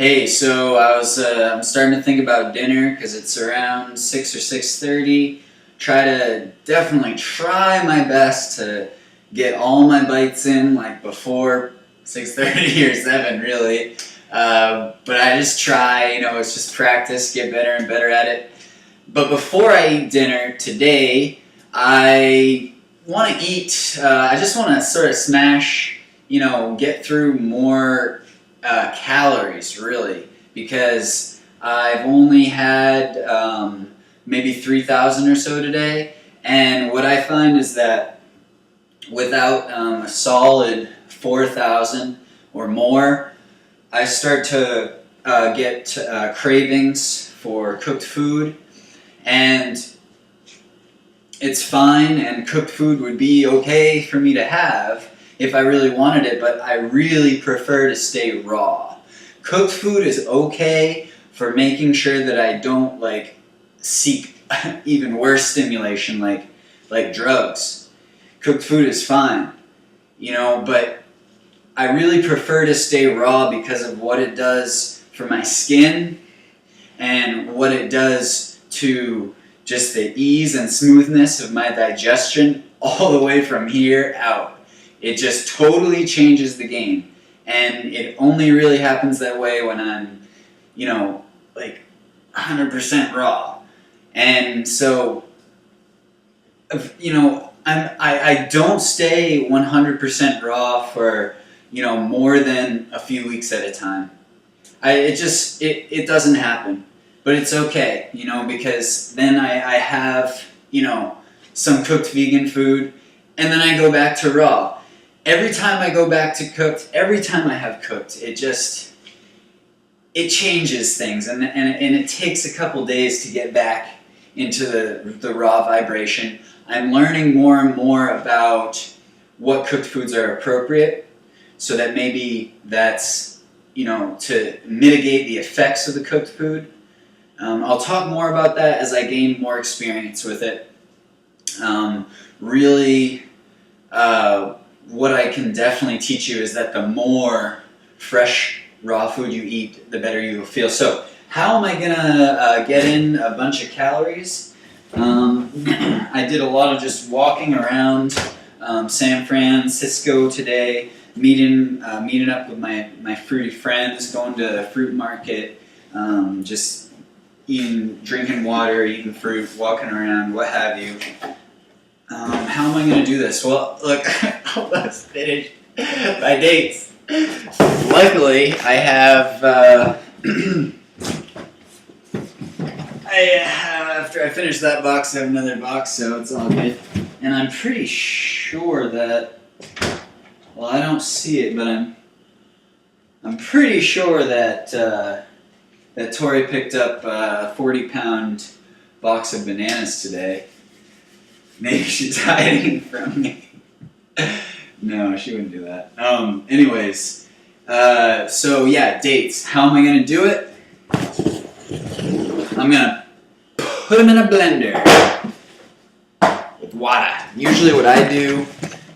Hey, so I'm starting to think about dinner because it's around 6 or 6:30. Definitely try my best to get all my bites in like before 6:30 or 7 really. But I just try, it's just practice, get better and better at it. But before I eat dinner today, I want to eat, I just want to sort of smash, get through more calories, really, because I've only had maybe 3,000 or so today, and what I find is that without a solid 4,000 or more, I start to get cravings for cooked food, and it's fine, and cooked food would be okay for me to have if I really wanted it, but I really prefer to stay raw. Cooked food is okay for making sure that I don't seek even worse stimulation like drugs. Cooked food is fine, but I really prefer to stay raw because of what it does for my skin and what it does to just the ease and smoothness of my digestion all the way from here out. It just totally changes the game. And it only really happens that way when I'm, 100% raw. And so, I don't stay 100% raw for, more than a few weeks at a time. It doesn't happen. But it's okay, because then I have, some cooked vegan food, and then I go back to raw. Every time I go back to cooked, every time I have cooked, it changes things, and it takes a couple days to get back into the raw vibration. I'm learning more and more about what cooked foods are appropriate, so that maybe that's, to mitigate the effects of the cooked food. I'll talk more about that as I gain more experience with it. What I can definitely teach you is that the more fresh raw food you eat, the better you will feel. So how am I going to get in a bunch of calories? I did a lot of just walking around San Francisco today, meeting up with my fruity friends, going to the fruit market, just drinking water, eating fruit, walking around, what have you. How am I going to do this? Well, look, let's finish my dates. Luckily, I have, after I finish that box, I have another box, so it's all good. And I'm pretty sure that, well, I don't see it, but I'm pretty sure that Tori picked up a 40-pound box of bananas today. Maybe she's hiding from me. No, she wouldn't do that. Anyways, so yeah, dates. How am I going to do it? I'm going to put them in a blender with water. Usually what I do,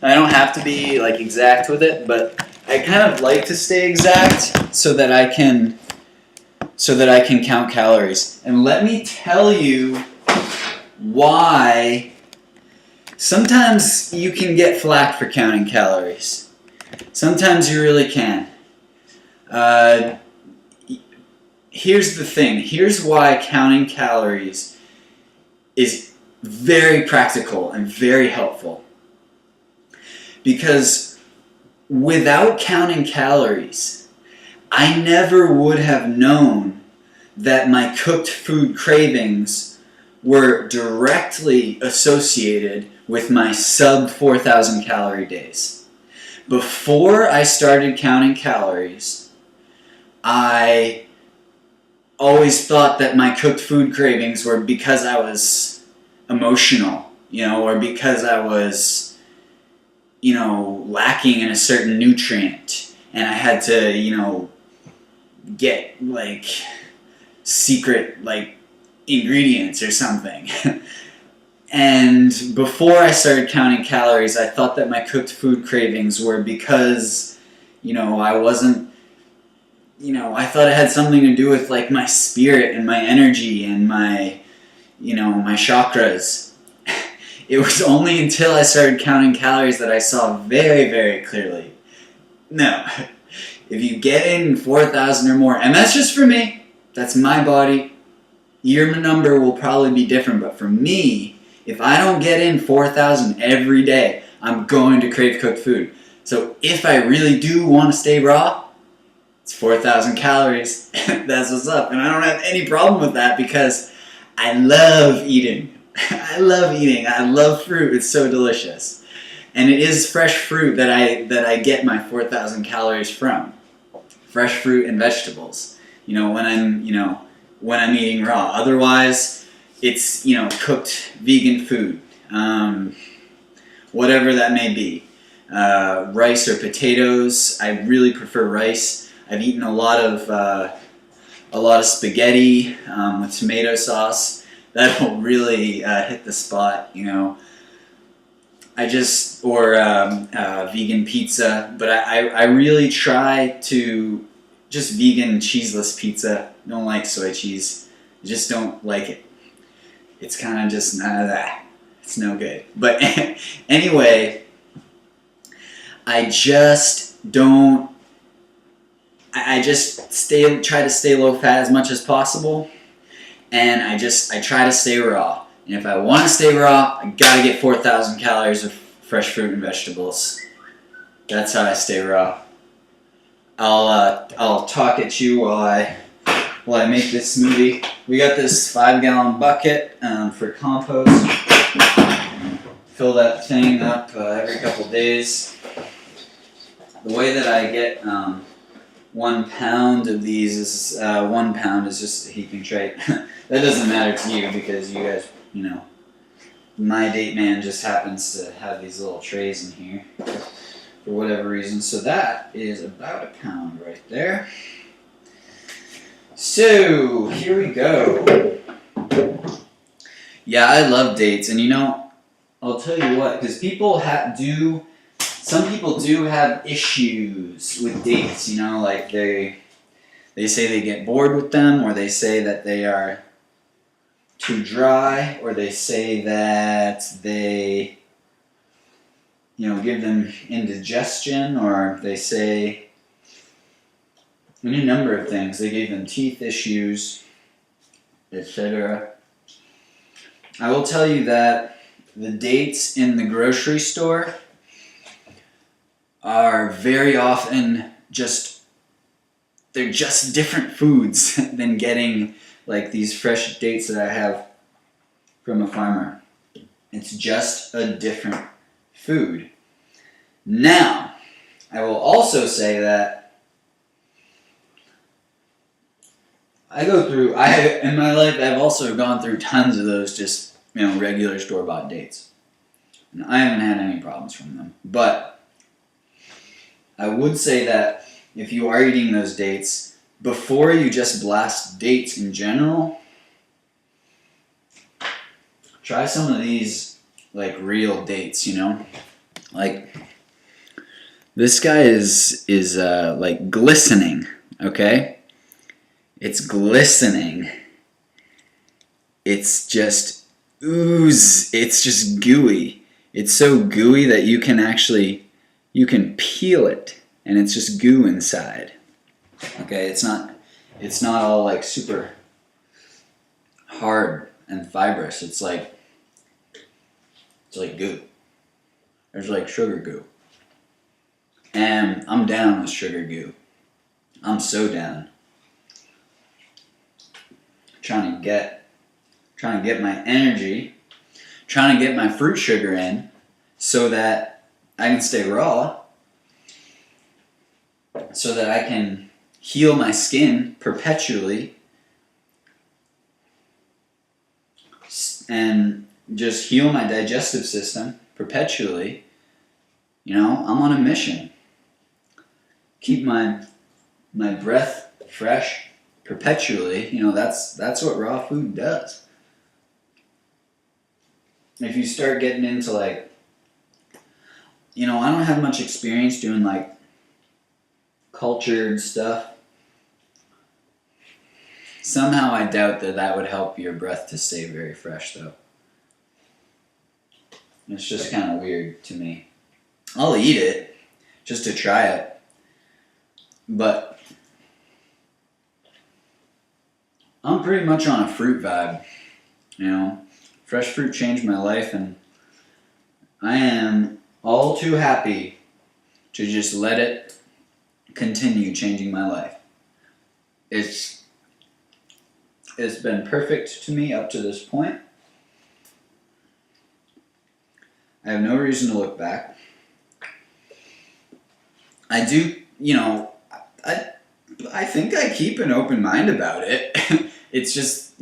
I don't have to be exact with it, but I kind of like to stay exact so that I can count calories. And let me tell you why sometimes you can get flack for counting calories. Sometimes you really can. Here's the thing. Here's why counting calories is very practical and very helpful. Because without counting calories, I never would have known that my cooked food cravings were directly associated with my sub 4,000 calorie days. Before I started counting calories, I always thought that my cooked food cravings were because I was emotional, or because I was, lacking in a certain nutrient, and I had to, get secret ingredients or something. And before I started counting calories, I thought that my cooked food cravings were because, I wasn't I thought it had something to do with like my spirit and my energy and my chakras. It was only until I started counting calories that I saw very, very clearly. No, if you get in 4,000 or more, and that's just for me, that's my body, your number will probably be different, but for me, if I don't get in 4,000 every day, I'm going to crave cooked food. So if I really do want to stay raw, it's 4,000 calories. That's what's up. And I don't have any problem with that because I love eating. I love eating. I love fruit. It's so delicious. And it is fresh fruit that I get my 4,000 calories from. Fresh fruit and vegetables. When I'm eating raw. Otherwise, it's, cooked vegan food. Whatever that may be. Rice or potatoes. I really prefer rice. I've eaten a lot of spaghetti with tomato sauce. That'll really hit the spot, or vegan pizza. But I really try to just vegan cheeseless pizza. Don't like soy cheese. I just don't like it. It's kind of just that. It's no good. But anyway, I just try to stay low fat as much as possible, and I try to stay raw. And if I want to stay raw, I gotta get 4,000 calories of fresh fruit and vegetables. That's how I stay raw. I'll talk at you while I make this smoothie. We got this 5-gallon bucket for compost. Fill that thing up every couple days. The way that I get 1 pound of these is 1 pound is just a heaping tray. That doesn't matter to you because you guys, my date man just happens to have these little trays in here for whatever reason. So that is about 1 pound right there. So here we go. Yeah, I love dates, and I'll tell you what, because some people do have issues with dates, like they say they get bored with them, or they say that they are too dry, or they say that they, give them indigestion, or they say any number of things. They gave them teeth issues, etc. I will tell you that the dates in the grocery store are very often they're just different foods than getting like these fresh dates that I have from a farmer. It's just a different food. Now, I will also say that in my life, I've also gone through tons of those just, regular store-bought dates. And I haven't had any problems from them. But I would say that if you are eating those dates, before you just blast dates in general, try some of these like real dates, Like this guy is like glistening, okay? It's glistening. It's just ooze. It's just gooey. It's so gooey that you can peel it, and it's just goo inside. Okay, it's not all like super hard and fibrous. It's like goo. There's like sugar goo. And I'm down with sugar goo. I'm so down. Trying to get my energy, trying to get my fruit sugar in so that I can stay raw, so that I can heal my skin perpetually and just heal my digestive system perpetually. I'm on a mission. Keep my breath fresh perpetually. That's what raw food does. If you start getting into like, I don't have much experience doing like cultured stuff. Somehow I doubt that that would help your breath to stay very fresh, though. It's just kind of weird to me. I'll eat it just to try it, but I'm pretty much on a fruit vibe. You know, fresh fruit changed my life, and I am all too happy to just let it continue changing my life. It's been perfect to me up to this point. I have no reason to look back. I do, I think I keep an open mind about it. It's just,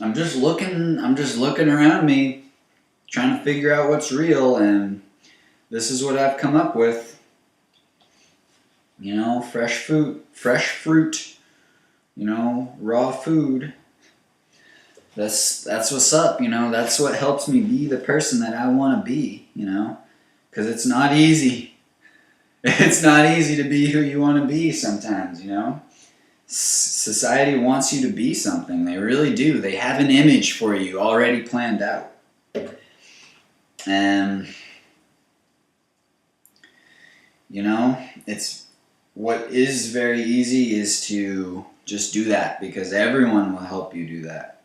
I'm just looking around me, trying to figure out what's real, and this is what I've come up with. Fresh fruit, raw food. That's what's up, that's what helps me be the person that I want to be, because it's not easy. It's not easy to be who you want to be sometimes, Society wants you to be something. They really do. They have an image for you already planned out. And, it's what is very easy is to just do that, because everyone will help you do that.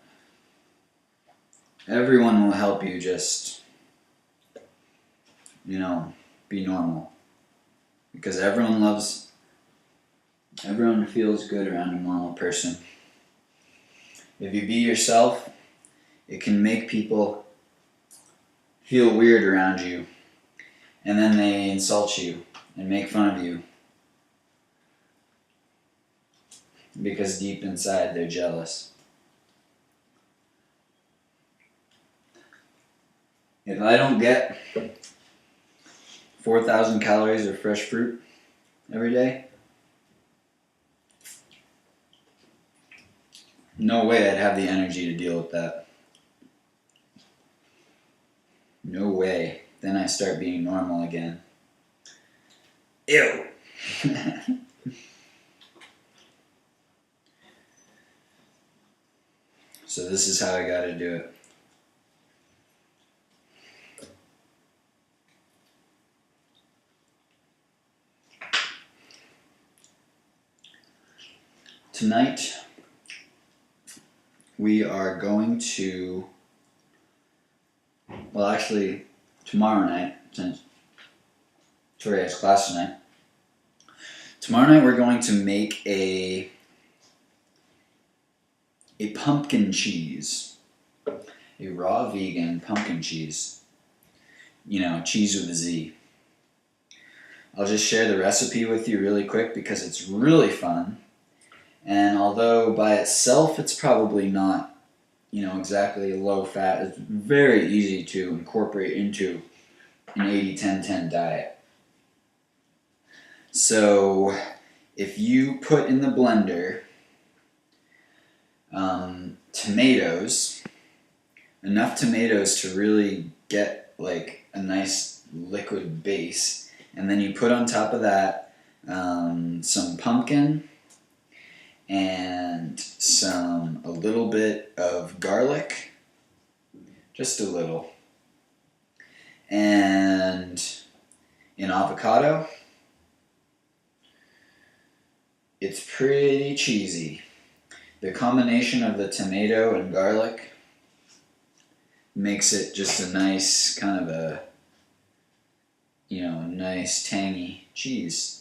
Everyone will help you just, be normal. Because everyone feels good around a normal person. If you be yourself, it can make people feel weird around you. And then they insult you and make fun of you. Because deep inside they're jealous. If I don't get 4,000 calories of fresh fruit every day, no way I'd have the energy to deal with that. No way. Then I start being normal again. Ew. So this is how I gotta do it. Tonight, we are going to, well actually, tomorrow night, since Tori has class tonight, tomorrow night we're going to make a pumpkin cheese. A raw vegan pumpkin cheese. Cheese with a Z. I'll just share the recipe with you really quick because it's really fun. And although by itself it's probably not, exactly low fat, it's very easy to incorporate into an 80-10-10 diet. So if you put in the blender enough tomatoes to really get like a nice liquid base, and then you put on top of that some pumpkin and a little bit of garlic, just a little, and an avocado. It's pretty cheesy. The combination of the tomato and garlic makes it just a nice kind of a, nice tangy cheese.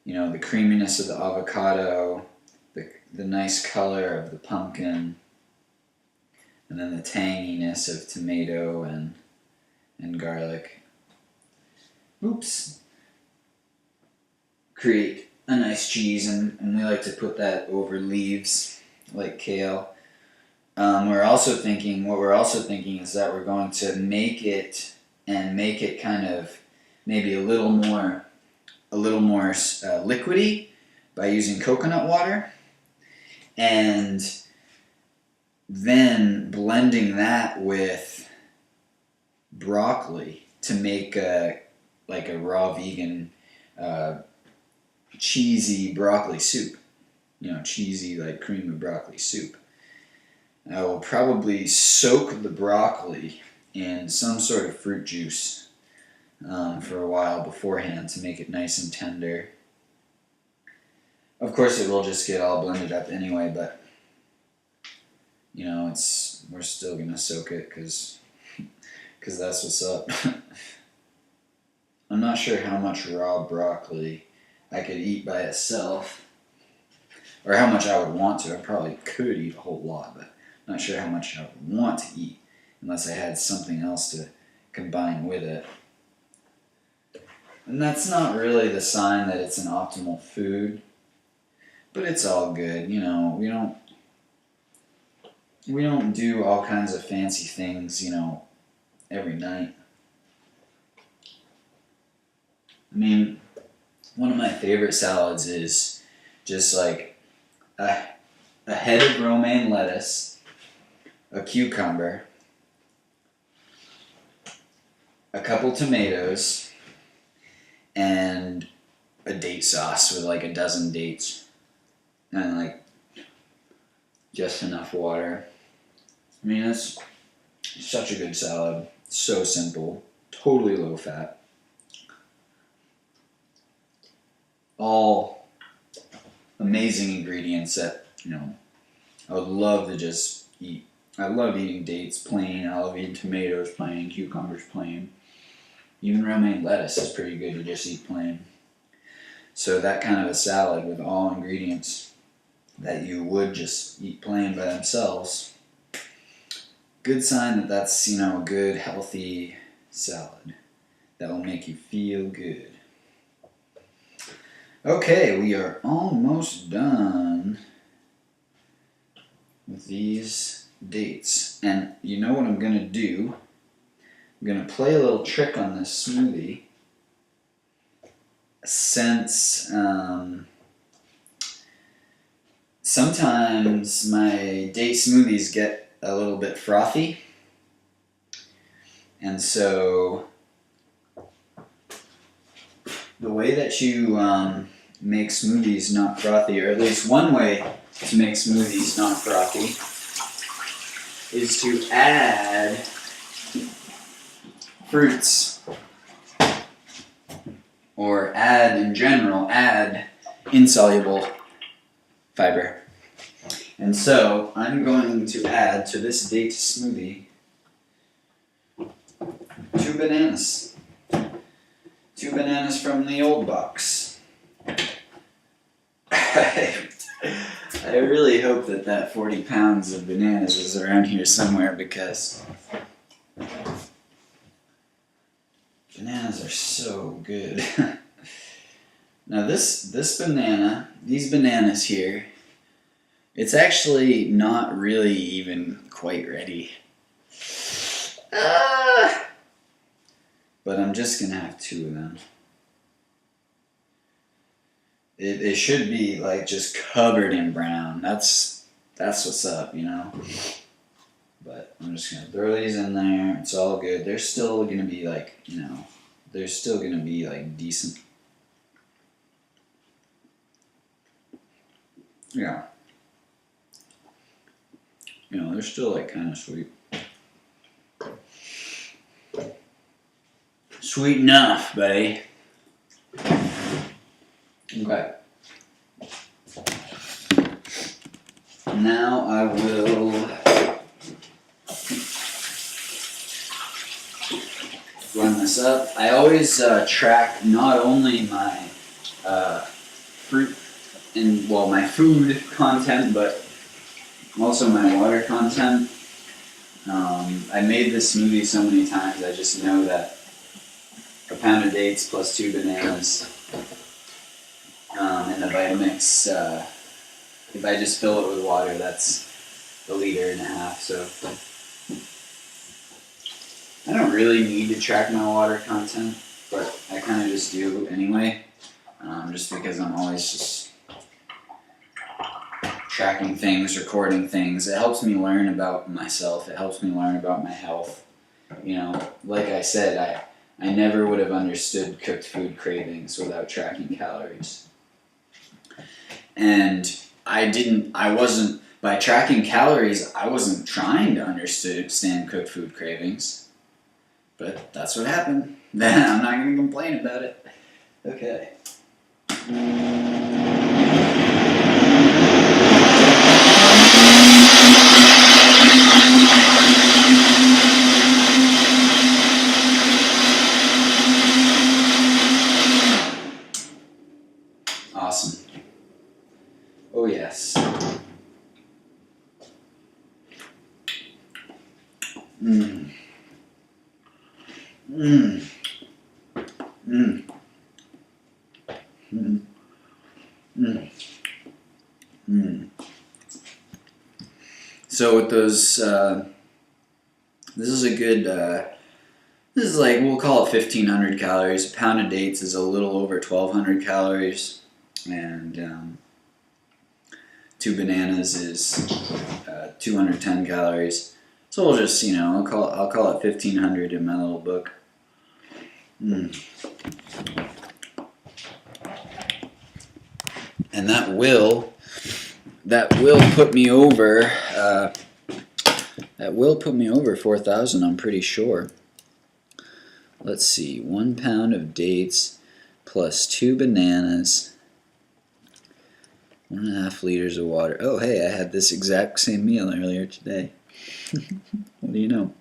The creaminess of the avocado, the nice color of the pumpkin, and then the tanginess of tomato and garlic. Oops. Create a nice cheese, and we like to put that over leaves like kale. What we're also thinking is that we're going to make it kind of maybe a little more liquidy by using coconut water, and then blending that with broccoli to make a raw vegan cheesy broccoli soup. Cheesy like cream of broccoli soup. I will probably soak the broccoli in some sort of fruit juice for a while beforehand to make it nice and tender. Of course, it will just get all blended up anyway, but we're still gonna soak it because that's what's up. I'm not sure how much raw broccoli I could eat by itself, or how much I would want to. I probably could eat a whole lot, but I'm not sure how much I would want to eat unless I had something else to combine with it. And that's not really the sign that it's an optimal food, but it's all good. We don't do all kinds of fancy things, every night. I mean, one of my favorite salads is just like a head of romaine lettuce, a cucumber, a couple tomatoes, and a date sauce with like a dozen dates, and like just enough water. I mean, it's such a good salad. So simple, totally low fat. All amazing ingredients that, I would love to just eat. I love eating dates plain. I love eating tomatoes plain, cucumbers plain. Even romaine lettuce is pretty good to just eat plain. So that kind of a salad with all ingredients that you would just eat plain by themselves, good sign that that's, a good, healthy salad that will make you feel good. Okay, we are almost done with these dates. And you know what I'm going to do? I'm going to play a little trick on this smoothie. Since sometimes my date smoothies get a little bit frothy, and so the way that you make smoothies not frothy, or at least one way to make smoothies not frothy, is to add fruits, or add insoluble fiber. And so I'm going to add to this date smoothie 2 bananas. 2 bananas from the old box. I really hope that 40 pounds of bananas is around here somewhere, because bananas are so good. Now these bananas here, it's actually not really even quite ready. But I'm just gonna have 2 of them. It should be like just covered in brown. That's what's up, But I'm just gonna throw these in there. It's all good. They're still gonna be like, decent. Yeah. They're still like kind of sweet. Sweet enough, buddy. Okay. Now I will run this up. I always track not only my fruit and my food content, but also my water content. I made this smoothie so many times, I just know that a pound of dates plus 2 bananas and the Vitamix, if I just fill it with water, that's 1.5 liters. So I don't really need to track my water content, but I kind of just do anyway, just because I'm always just tracking things, recording things. It helps me learn about myself. It helps me learn about my health. Like I said, I never would have understood cooked food cravings without tracking calories. And by tracking calories, I wasn't trying to understand cooked food cravings. But that's what happened. Then I'm not going to complain about it. Okay. Awesome. Oh, yes. Mmm. Mmm. Mmm. Mmm. Mmm. Mmm. So with those, this is a good, this is like, we'll call it 1,500 calories. A pound of dates is a little over 1,200 calories. And 2 bananas is 210 calories. So we'll just, I'll call it 1,500 in my little book. And that will put me over. That will put me over 4,000. I'm pretty sure. Let's see, 1 pound of dates plus 2 bananas, 1.5 liters of water. Oh, hey, I had this exact same meal earlier today. What do you know?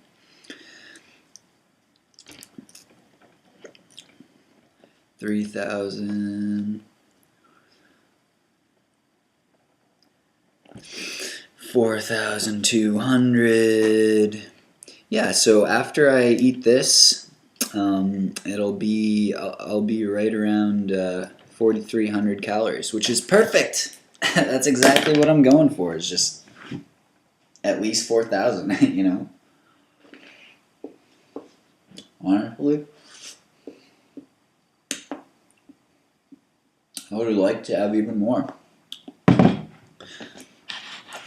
$3,000. 4,200. Yeah, so after I eat this, I'll be right around 4,300 calories, which is perfect. That's exactly what I'm going for. Is just at least 4,000. Honestly, I would like to have even more.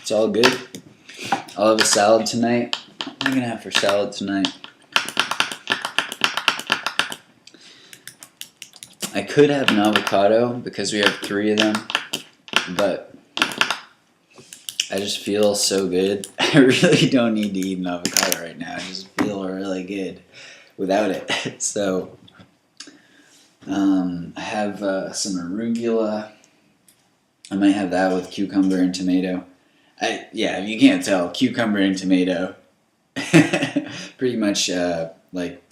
It's all good. I'll have a salad tonight. What am I gonna have for salad tonight? I could have an avocado because we have 3 of them, but I just feel so good. I really don't need to eat an avocado right now. I just feel really good without it. So I have some arugula. I might have that with cucumber and tomato. Yeah, if you can't tell, cucumber and tomato. Pretty much like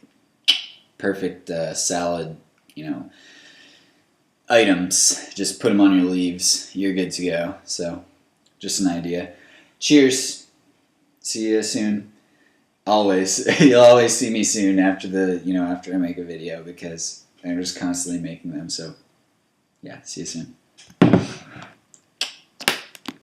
perfect salad, items. Just put them on your leaves. You're good to go. So, just an idea. Cheers. See you soon. Always. You'll always see me soon after after I make a video because I'm just constantly making them. So, yeah, see you soon.